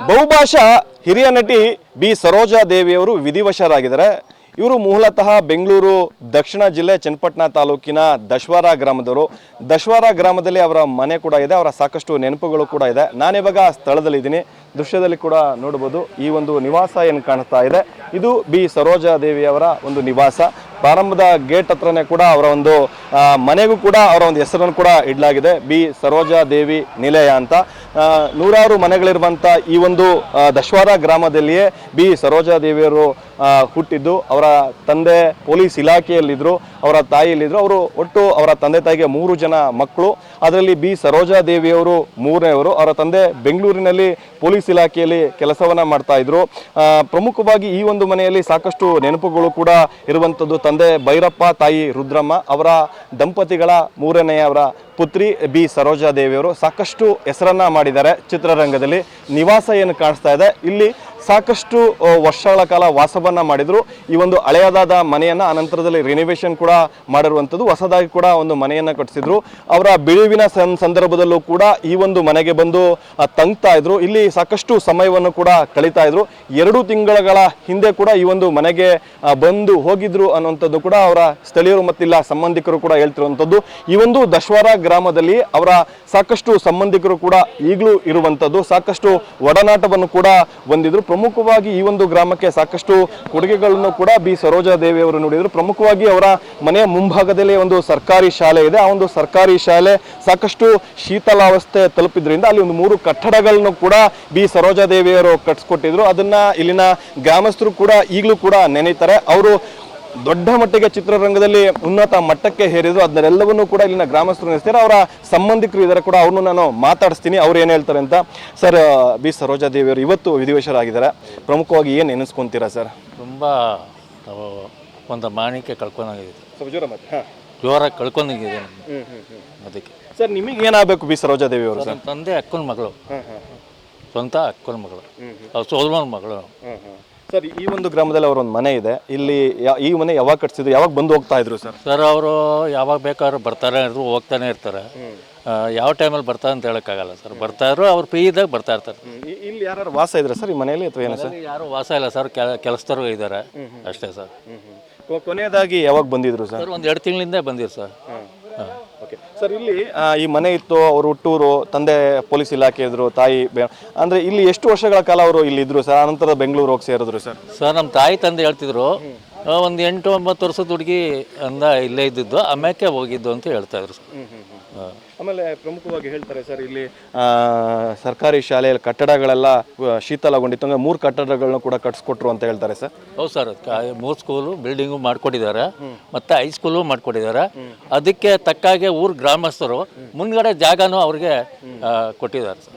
ಬಹುಭಾಷಾ ಹಿರಿಯ ನಟಿ ಬಿ ಸರೋಜಾ ದೇವಿಯವರು ವಿಧಿವಶರಾಗಿದ್ದಾರೆ. ಇವರು ಮೂಲತಃ ಬೆಂಗಳೂರು ದಕ್ಷಿಣ ಜಿಲ್ಲೆ ಚನ್ನಪಟ್ಟಣ ತಾಲೂಕಿನ ದಶವಾರ ಗ್ರಾಮದವರು. ದಶವಾರ ಗ್ರಾಮದಲ್ಲಿ ಅವರ ಮನೆ ಕೂಡ ಇದೆ, ಅವರ ಸಾಕಷ್ಟು ನೆನಪುಗಳು ಕೂಡ ಇದೆ. ನಾನಿವಾಗ ಸ್ಥಳದಲ್ಲಿದ್ದೀನಿ, ದೃಶ್ಯದಲ್ಲಿ ಕೂಡ ನೋಡಬಹುದು. ಈ ಒಂದು ನಿವಾಸ ಏನು ಕಾಣಿಸ್ತಾ ಇದೆ, ಇದು ಬಿ ಸರೋಜಾ ದೇವಿಯವರ ಒಂದು ನಿವಾಸ. ಪ್ರಾರಂಭದ ಗೇಟ್ ಹತ್ರನೇ ಕೂಡ ಅವರ ಒಂದು ಮನೆಗೂ ಕೂಡ ಅವರ ಒಂದು ಹೆಸರನ್ನು ಕೂಡ ಇಡಲಾಗಿದೆ, ಬಿ ಸರೋಜಾ ದೇವಿ ನಿಲಯ ಅಂತ. ನೂರಾರು ಮನೆಗಳಿರುವಂಥ ಈ ಒಂದು ದಶವಾರ ಗ್ರಾಮದಲ್ಲಿಯೇ ಬಿ ಸರೋಜಾ ದೇವಿಯವರು ಹುಟ್ಟಿದ್ದು. ಅವರ ತಂದೆ ಪೊಲೀಸ್ ಇಲಾಖೆಯಲ್ಲಿದ್ದರು, ಅವರ ತಾಯಿಯಲ್ಲಿದ್ದರು. ಅವರು ಒಟ್ಟು ಅವರ ತಂದೆ ತಾಯಿಗೆ 3 ಜನ ಮಕ್ಕಳು. ಅದರಲ್ಲಿ ಬಿ ಸರೋಜಾ ದೇವಿಯವರು 3ನೇವರು. ಅವರ ತಂದೆ ಬೆಂಗಳೂರಿನಲ್ಲಿ ಪೊಲೀಸ್ ಇಲಾಖೆಯಲ್ಲಿ ಕೆಲಸವನ್ನ ಮಾಡ್ತಾ ಇದ್ರು. ಪ್ರಮುಖವಾಗಿ ಈ ಒಂದು ಮನೆಯಲ್ಲಿ ಸಾಕಷ್ಟು ನೆನಪುಗಳು ಕೂಡ ಇರುವಂಥದ್ದು. ತಂದೆ ಭೈರಪ್ಪ, ತಾಯಿ ರುದ್ರಮ್ಮ, ಅವರ ದಂಪತಿಗಳ 3ನೇಯವರ ಪುತ್ರಿ ಬಿ ಸರೋಜಾ ದೇವಿಯವರು ಸಾಕಷ್ಟು ಹೆಸರನ್ನ ಮಾಡಿದ್ದಾರೆ ಚಿತ್ರರಂಗದಲ್ಲಿ. ನಿವಾಸ ಏನು ಕಾಣಿಸ್ತಾ ಇದೆ, ಇಲ್ಲಿ ಸಾಕಷ್ಟು ವರ್ಷಗಳ ಕಾಲ ವಾಸವನ್ನ ಮಾಡಿದ್ರು. ಈ ಒಂದು ಹಳೆಯದಾದ ಮನೆಯನ್ನ ಅನಂತರದಲ್ಲಿ ರಿನೋವೇಷನ್ ಕೂಡ ಮಾಡಿರುವಂಥದ್ದು, ಹೊಸದಾಗಿ ಕೂಡ ಒಂದು ಮನೆಯನ್ನ ಕಟ್ಟಿಸಿದ್ರು. ಅವರ ಬಿಡುವಿನ ಸಂದರ್ಭದಲ್ಲೂ ಕೂಡ ಈ ಒಂದು ಮನೆಗೆ ಬಂದು ತಂಗ್ತಾ ಇದ್ರು. ಇಲ್ಲಿ ಸಾಕಷ್ಟು ಸಮಯವನ್ನು ಕೂಡ ಕಳೀತಾ ಇದ್ರು. 2 ತಿಂಗಳ ಹಿಂದೆ ಕೂಡ ಈ ಒಂದು ಮನೆಗೆ ಬಂದು ಹೋಗಿದ್ರು ಅನ್ನುವಂಥದ್ದು ಕೂಡ ಅವರ ಸ್ಥಳೀಯರು ಮತ್ತಿಲ್ಲ ಸಂಬಂಧಿಕರು ಕೂಡ ಹೇಳ್ತಿರುವಂಥದ್ದು. ಈ ಒಂದು ದಶವಾರ ಗ್ರಾಮದಲ್ಲಿ ಅವರ ಸಾಕಷ್ಟು ಸಂಬಂಧಿಕರು ಕೂಡ ಈಗಲೂ ಇರುವಂಥದ್ದು, ಸಾಕಷ್ಟು ಒಡನಾಟವನ್ನು ಕೂಡ ಹೊಂದಿದ್ರು. ಪ್ರಮುಖವಾಗಿ ಈ ಒಂದು ಗ್ರಾಮಕ್ಕೆ ಸಾಕಷ್ಟು ಕೊಡುಗೆಗಳನ್ನು ಕೂಡ ಬಿ ಸರೋಜಾ ದೇವಿ ಅವರು ನೀಡಿದರು. ಪ್ರಮುಖವಾಗಿ ಅವರ ಮನೆಯ ಮುಂಭಾಗದಲ್ಲಿ ಒಂದು ಸರ್ಕಾರಿ ಶಾಲೆ ಇದೆ. ಆ ಒಂದು ಸರ್ಕಾರಿ ಶಾಲೆ ಸಾಕಷ್ಟು ಶೀತಲಾವಸ್ಥೆ ತಲುಪಿದ್ರಿಂದ ಅಲ್ಲಿ ಒಂದು 3 ಕಟ್ಟಡಗಳನ್ನು ಕೂಡ ಬಿ ಸರೋಜಾ ದೇವಿಯವರು ಕಟ್ಸ್ಕೊಟ್ಟಿದ್ರು. ಅದನ್ನ ಇಲ್ಲಿನ ಗ್ರಾಮಸ್ಥರು ಕೂಡ ಈಗಲೂ ಕೂಡ ನೆನೀತಾರೆ. ಅವರು ದೊಡ್ಡ ಮಟ್ಟಿಗೆ ಚಿತ್ರರಂಗದಲ್ಲಿ ಉನ್ನತ ಮಟ್ಟಕ್ಕೆ ಹೇರಿದ್ರು. ಅದನ್ನೆಲ್ಲವನ್ನೂ ಕೂಡ ಇಲ್ಲಿನ ಗ್ರಾಮಸ್ಥರು ನೆನೆಸ್ತಾರೆ. ಅವರ ಸಂಬಂಧಿಕರು ಇದ್ದಾರೆ ಕೂಡ, ಅವ್ರನ್ನು ನಾನು ಮಾತಾಡಿಸ್ತೀನಿ, ಅವ್ರು ಏನು ಹೇಳ್ತಾರೆ ಅಂತ. ಸರ್, ಬಿ ಸರೋಜಾ ದೇವಿಯವರು ಇವತ್ತು ವಿಧಿವಶರಾಗಿದ್ದಾರೆ. ಪ್ರಮುಖವಾಗಿ ಏನು ನೆನೆಸ್ಕೊಂತೀರಾ ಸರ್? ತುಂಬ ಒಂದು ಮಾಣಿಕೆ ಕಳ್ಕೊಂಡಾಗಿದೆ, ಸ್ವಲ್ಪ ಜೋರ ಮತ್ತೆ. ಹಾಂ, ಜೋರಾಗಿ ಕಳ್ಕೊಂಡಿದೆ ಅದಕ್ಕೆ. ಸರ್, ನಿಮಗೆ ಏನಾಗಬೇಕು ಬಿ ಸರೋಜಾ ದೇವಿಯವರು? ಸರ್, ತಂದೆ ಅಕ್ಕನ ಮಗಳು, ಸ್ವಂತ ಅಕ್ಕನ ಮಗಳು, ಅವ್ರ ಸೋದರನ ಮಗಳು. ಸರ್, ಈ ಒಂದು ಗ್ರಾಮದಲ್ಲಿ ಅವರ ಒಂದು ಮನೆ ಇದೆ. ಇಲ್ಲಿ ಈ ಮನೆ ಯಾವಾಗ ಕಟ್ಸಿದ್ರು, ಯಾವಾಗ ಬಂದು ಹೋಗ್ತಾ ಇದ್ರು ಸರ್? ಸರ್, ಅವರು ಯಾವಾಗ ಬೇಕಾದ್ರೂ ಬರ್ತಾರೆ ಇದ್ರು, ಹೋಗ್ತಾನೆ ಇರ್ತಾರೆ. ಯಾವ ಟೈಮಲ್ಲಿ ಬರ್ತಾರೆ ಅಂತ ಹೇಳೋಕ್ಕಾಗಲ್ಲ ಸರ್. ಬರ್ತಾ ಇದ್ರು, ಅವ್ರು ಫ್ರೀ ಇದ್ದಾಗ ಬರ್ತಾ ಇರ್ತಾರೆ. ಇಲ್ಲಿ ಯಾರು ವಾಸ ಇದ್ರೆ ಸರ್ ಈ ಮನೆಯಲ್ಲಿ ಅಥವಾ ಏನು ಸರ್? ಯಾರು ವಾಸ ಇಲ್ಲ ಸರ್, ಕೆಲಸದವ್ರು ಇದ್ದಾರೆ ಅಷ್ಟೇ ಸರ್. ಕೊನೆಯದಾಗಿ ಯಾವಾಗ ಬಂದಿದ್ರು ಸರ್? ಒಂದು 2 ತಿಂಗಳಿಂದ ಬಂದಿರು ಸರ್. ಓಕೆ ಸರ್, ಇಲ್ಲಿ ಈ ಮನೆ ಇತ್ತು, ಅವರು ಹುಟ್ಟೂರು, ತಂದೆ ಪೊಲೀಸ್ ಇಲಾಖೆ ಇದ್ರು, ತಾಯಿ ಅಂದರೆ ಇಲ್ಲಿ ಎಷ್ಟು ವರ್ಷಗಳ ಕಾಲ ಅವರು ಇಲ್ಲಿ ಇದ್ರು ಸರ್? ಆನಂತರ ಬೆಂಗಳೂರು ಹೋಗಿ ಸೇರಿದ್ರು ಸರ್? ಸರ್, ನಮ್ಮ ತಾಯಿ ತಂದೆ ಹೇಳ್ತಿದ್ರು ಒಂದು 8-9 ವರ್ಷದ ಹುಡುಗಿ ಅಂದ ಇಲ್ಲೇ ಇದ್ದಿದ್ದು, ಆಮ್ಯಾಕೆ ಹೋಗಿದ್ದು ಅಂತ ಹೇಳ್ತಾ ಇದ್ರು ಸರ್. ಆಮೇಲೆ ಪ್ರಮುಖವಾಗಿ ಹೇಳ್ತಾರೆ ಸರ್, ಇಲ್ಲಿ ಸರ್ಕಾರಿ ಶಾಲೆಯಲ್ಲಿ ಕಟ್ಟಡಗಳೆಲ್ಲ ಶೀತಲಗೊಂಡಿತ್ತು, ಅಂದರೆ 3 ಕಟ್ಟಡಗಳನ್ನ ಕೂಡ ಕಟ್ಸ್ಕೊಟ್ರು ಅಂತ ಹೇಳ್ತಾರೆ ಸರ್. ಹೌದು ಸರ್, 3 ಸ್ಕೂಲು ಬಿಲ್ಡಿಂಗು ಮಾಡಿಕೊಟ್ಟಿದ್ದಾರೆ, ಮತ್ತು ಹೈಸ್ಕೂಲು ಮಾಡಿಕೊಟ್ಟಿದ್ದಾರೆ. ಅದಕ್ಕೆ ತಕ್ಕಾಗೆ ಊರು ಗ್ರಾಮಸ್ಥರು ಮುಂದ್ಗಡೆ ಜಾಗನೂ ಅವ್ರಿಗೆ ಕೊಟ್ಟಿದ್ದಾರೆ ಸರ್.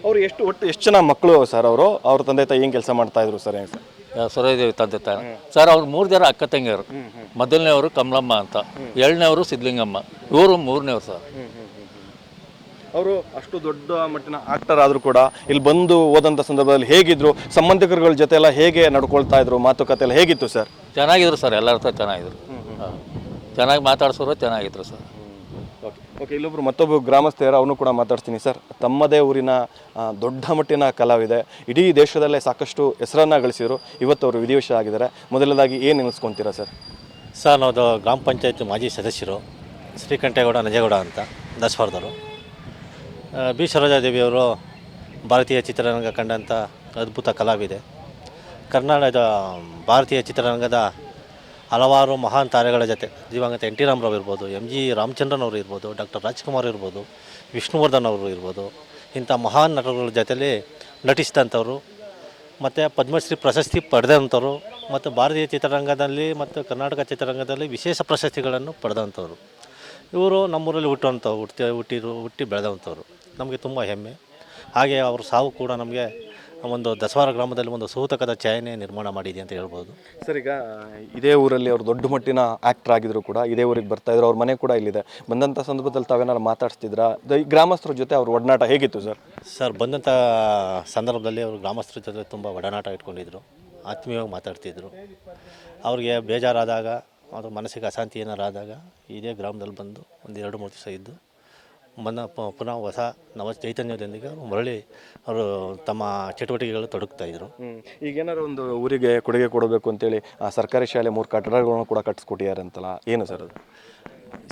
ಅವರು ಒಟ್ಟು ಎಷ್ಟು ಜನ ಮಕ್ಕಳು ಸರ್? ಅವ್ರ ತಂದೆ ತಾಯಿ ಏನು ಕೆಲಸ ಮಾಡ್ತಾ ಇದ್ರು ಸರ್? ಏನು ಸರ್? ಸರೋಜದೇವಿ ತಂದೆ ತಾಯಿ ಸರ್, ಅವ್ರು 3 ಜನ ಅಕ್ಕ ತಂಗಿಯರು. ಮೊದಲನೇವರು ಕಮಲಮ್ಮ ಅಂತ, 2ನೇವರು ಸಿದ್ಧಲಿಂಗಮ್ಮ, ಇವರು 3ನೇವರು ಸರ್. ಅವರು ಅಷ್ಟು ದೊಡ್ಡ ಮಟ್ಟಿನ ಆಕ್ಟರ್ ಆದರೂ ಕೂಡ ಇಲ್ಲಿ ಬಂದು ಹೋದಂಥ ಸಂದರ್ಭದಲ್ಲಿ ಹೇಗಿದ್ರು, ಸಂಬಂಧಿಕರುಗಳ ಜೊತೆ ಎಲ್ಲ ಹೇಗೆ ನಡ್ಕೊಳ್ತಾ ಇದ್ರು, ಮಾತುಕತೆ ಎಲ್ಲ ಹೇಗಿತ್ತು ಸರ್? ಚೆನ್ನಾಗಿದ್ರು ಸರ್, ಎಲ್ಲರ ಹತ್ರ ಚೆನ್ನಾಗಿದ್ರು, ಚೆನ್ನಾಗಿ ಮಾತಾಡ್ಸೋರು ಚೆನ್ನಾಗಿದ್ರು ಸರ್. ಓಕೆ, ಇಲ್ಲೊಬ್ರು ಮತ್ತೊಬ್ಬರು ಗ್ರಾಮಸ್ಥರು, ಅವನು ಕೂಡ ಮಾತಾಡ್ತೀನಿ ಸರ್. ತಮ್ಮದೇ ಊರಿನ ದೊಡ್ಡ ಮಟ್ಟಿನ ಕಲಾವಿದೆ, ಇಡೀ ದೇಶದಲ್ಲೇ ಸಾಕಷ್ಟು ಹೆಸರನ್ನು ಗಳಿಸಿದರು. ಇವತ್ತು ಅವರು ವಿಧಿವಶ ಆಗಿದ್ದಾರೆ. ಮೊದಲನೇದಾಗಿ ಏನು ನೆನೆಸ್ಕೊತೀರಾ ಸರ್? ಸರ್, ನಾವು ಗ್ರಾಮ ಪಂಚಾಯತ್ ಮಾಜಿ ಸದಸ್ಯರು ಶ್ರೀಕಂಠೇಗೌಡ ನಂಜೇಗೌಡ ಅಂತ, ದಸವಾರದವರು. ಬಿ ಸರೋಜಾದೇವಿಯವರು ಭಾರತೀಯ ಚಿತ್ರರಂಗ ಕಂಡಂಥ ಅದ್ಭುತ ಕಲಾವಿದೆ. ಕರ್ನಾಟಕದ ಭಾರತೀಯ ಚಿತ್ರರಂಗದ ಹಲವಾರು ಮಹಾನ್ ತಾರೆಗಳ ಜೊತೆ, ದಿವಂಗತ NT ರಾಮರಾವ್ ಇರ್ಬೋದು, MG ರಾಮಚಂದ್ರನ್ ಅವರು ಇರ್ಬೋದು, ಡಾಕ್ಟರ್ ರಾಜ್ಕುಮಾರ್ ಇರ್ಬೋದು, ವಿಷ್ಣುವರ್ಧನ್ ಅವರು ಇರ್ಬೋದು, ಇಂಥ ಮಹಾನ್ ನಟರುಗಳ ಜೊತೆಯಲ್ಲಿ ನಟಿಸಿದಂಥವ್ರು, ಮತ್ತು ಪದ್ಮಶ್ರೀ ಪ್ರಶಸ್ತಿ ಪಡೆದಂಥವ್ರು, ಮತ್ತು ಭಾರತೀಯ ಚಿತ್ರರಂಗದಲ್ಲಿ ಮತ್ತು ಕರ್ನಾಟಕ ಚಿತ್ರರಂಗದಲ್ಲಿ ವಿಶೇಷ ಪ್ರಶಸ್ತಿಗಳನ್ನು ಪಡೆದಂಥವ್ರು. ಇವರು ನಮ್ಮೂರಲ್ಲಿ ಹುಟ್ಟಿ ಬೆಳೆದಂಥವ್ರು. ನಮಗೆ ತುಂಬ ಹೆಮ್ಮೆ. ಹಾಗೆ ಅವ್ರ ಸಾವು ಕೂಡ ನಮಗೆ ಒಂದು ದಸವಾರ ಗ್ರಾಮದಲ್ಲಿ ಒಂದು ಸೂತಕದ ಛಾಯೆನೇ ನಿರ್ಮಾಣ ಮಾಡಿದೆ ಅಂತ ಹೇಳ್ಬೋದು ಸರ್. ಈಗ ಇದೇ ಊರಲ್ಲಿ ಅವರು ದೊಡ್ಡ ಮಟ್ಟಿನ ಆ್ಯಕ್ಟರ್ ಆಗಿದ್ರು ಕೂಡ ಇದೇ ಊರಿಗೆ ಬರ್ತಾಯಿದ್ರು, ಅವ್ರ ಮನೆ ಕೂಡ ಇಲ್ಲಿದೆ. ಬಂದಂಥ ಸಂದರ್ಭದಲ್ಲಿ ತಾವೇನಾರು ಮಾತಾಡ್ತಿದ್ರ? ಈ ಗ್ರಾಮಸ್ಥರ ಜೊತೆ ಅವ್ರ ಒಡನಾಟ ಹೇಗಿತ್ತು ಸರ್? ಸರ್, ಬಂದಂಥ ಸಂದರ್ಭದಲ್ಲಿ ಅವರು ಗ್ರಾಮಸ್ಥರ ಜೊತೆ ತುಂಬ ಒಡನಾಟ ಇಟ್ಕೊಂಡಿದ್ರು, ಆತ್ಮೀಯವಾಗಿ ಮಾತಾಡ್ತಿದ್ರು. ಅವ್ರಿಗೆ ಬೇಜಾರಾದಾಗ, ಅದು ಮನಸ್ಸಿಗೆ ಅಶಾಂತಿ ಏನಾರು ಆದಾಗ ಇದೇ ಗ್ರಾಮದಲ್ಲಿ ಬಂದು ಒಂದು 2-3 ದಿವಸ ಇದ್ದು ಪುನಃ ಹೊಸ ನವ ಚೈತನ್ಯದೊಂದಿಗೆ ಅವರು ಮರಳಿ ಅವರು ತಮ್ಮ ಚಟುವಟಿಕೆಗಳು ತೊಡಗ್ತಾಯಿದ್ರು. ಈಗೇನಾದ್ರು ಒಂದು ಊರಿಗೆ ಕೊಡುಗೆ ಕೊಡಬೇಕು ಅಂತೇಳಿ ಆ ಸರ್ಕಾರಿ ಶಾಲೆ 3 ಕಟ್ಟಡಗಳನ್ನು ಕೂಡ ಕಟ್ಟಿಸ್ಕೊಟ್ಟಿದ್ದಾರೆ ಅಂತಲ್ಲ, ಏನು ಸರ್ ಅದು?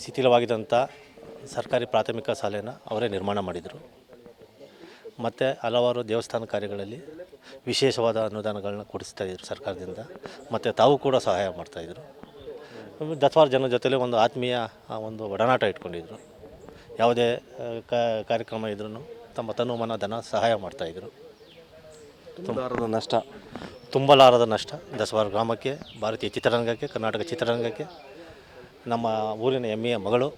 ಶಿಥಿಲವಾಗಿದ್ದಂಥ ಸರ್ಕಾರಿ ಪ್ರಾಥಮಿಕ ಶಾಲೆನ ಅವರೇ ನಿರ್ಮಾಣ ಮಾಡಿದರು. ಮತ್ತು ಹಲವಾರು ದೇವಸ್ಥಾನ ಕಾರ್ಯಗಳಲ್ಲಿ ವಿಶೇಷವಾದ ಅನುದಾನಗಳನ್ನ ಕೊಡಿಸ್ತಾಯಿದ್ರು ಸರ್ಕಾರದಿಂದ. ಮತ್ತು ತಾವು ಕೂಡ ಸಹಾಯ ಮಾಡ್ತಾಯಿದ್ರು. ದಸವಾರ ಜನರ ಜೊತೆಲೇ ಒಂದು ಆತ್ಮೀಯ ಒಂದು ಒಡನಾಟ ಇಟ್ಕೊಂಡಿದ್ರು. ಯಾವುದೇ ಕಾರ್ಯಕ್ರಮ ಇದ್ರೂ ತಮ್ಮ ತನು ಮನ ಧನ ಸಹಾಯ ಮಾಡ್ತಾಯಿದ್ರು. ನಷ್ಟ ತುಂಬಲಾರದ ನಷ್ಟ ದಸವಾರ ಗ್ರಾಮಕ್ಕೆ, ಭಾರತೀಯ ಚಿತ್ರರಂಗಕ್ಕೆ, ಕರ್ನಾಟಕ ಚಿತ್ರರಂಗಕ್ಕೆ. ನಮ್ಮ ಊರಿನ ಹೆಮ್ಮೆಯ ಮಗಳು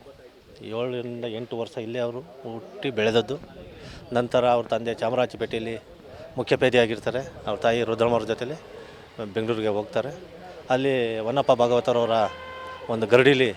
7ರಿಂದ 8 ವರ್ಷ ಇಲ್ಲೇ ಅವರು ಹುಟ್ಟಿ ಬೆಳೆದದ್ದು. ನಂತರ ಅವ್ರ ತಂದೆ ಚಾಮರಾಜಪೇಟೆಯಲ್ಲಿ ಮುಖ್ಯೋಪಾಧ್ಯಾಯರಾಗಿರ್ತಾರೆ. ಅವ್ರ ತಾಯಿ ರುದ್ರಮ್ಮವ್ರ ಜೊತೆಲಿ ಬೆಂಗಳೂರಿಗೆ ಹೋಗ್ತಾರೆ. ಅಲ್ಲಿ ಹೊನ್ನಪ್ಪ ಭಾಗವತರವರ ಒಂದು ಗರಡಿಲಿ